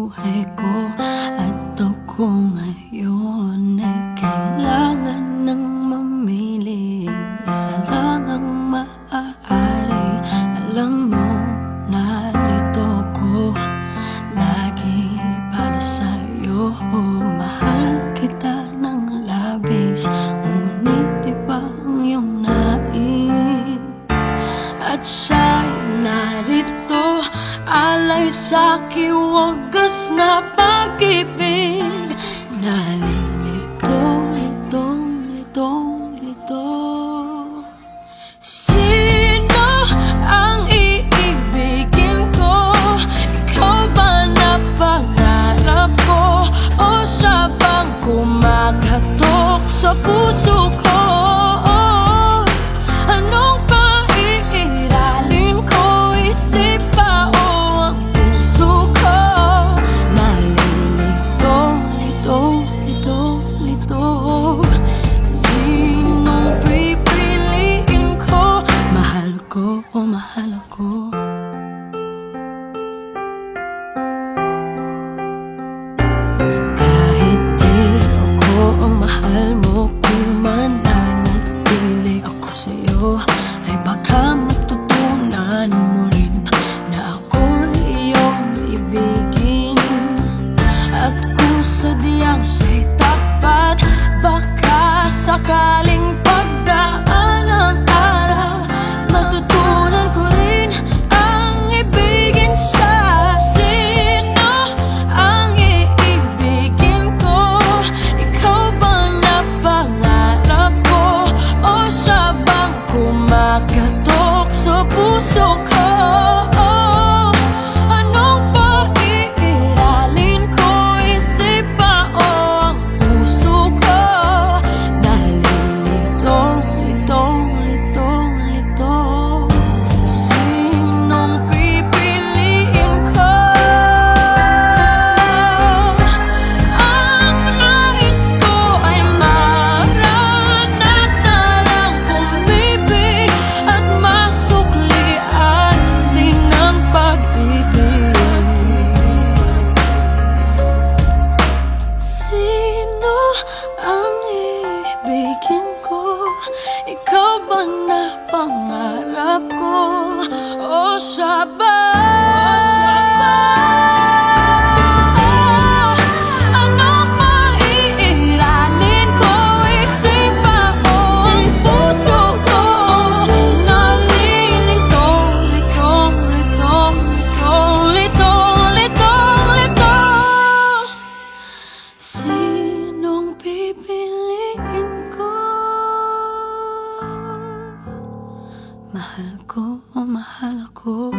buhay ko. At ako ngayon ay kailangan ng mamili. Isa lang ang maaari. Alam mo, narito ko lagi para sa'yo. Mahal kita ng labis, ngunit iba ang iyong nais. At siya'y narito, alay sa'king wagas na pag-ibig. Nalilito, lito. Sino ang iibigin ko? Ikaw ba na pangarap ko? O siya bang kumakatok sa puso ko? Anong paiiralin ko? Isip ba o ang puso ko? Nalilito, lito. Sinong pipiliin ko? Mahal ko o mahal ako? Kahit di ako ang mahal mo, kung mananatili ako sa'yo, ay baka matutunan mo rin na ako iyong ibigin. At kung sadyang siya'y tapat, baka sakaling pagdaan ng araw, matutunan ko rin ang ibigin siya. Sino ang iibigin ko? Ikaw ba na pangarap ko? O siya bang kumakatok sa puso ko? Anong paiiralin ko? Isip ba o ang puso ko? Nalilito, lito. Sinong pipiliin ko? Ang nais ko ay maranasan ang umibig at masuklian din ang pag-ibig. Sino ang iibigin ko? Ikaw ba na pangarap ko? O siya ba? Anong maiiralin ko? Isip ba o ang puso ko? Nalilito, lito. Sinong pipiliin ko? Mahal ko o mahal ako?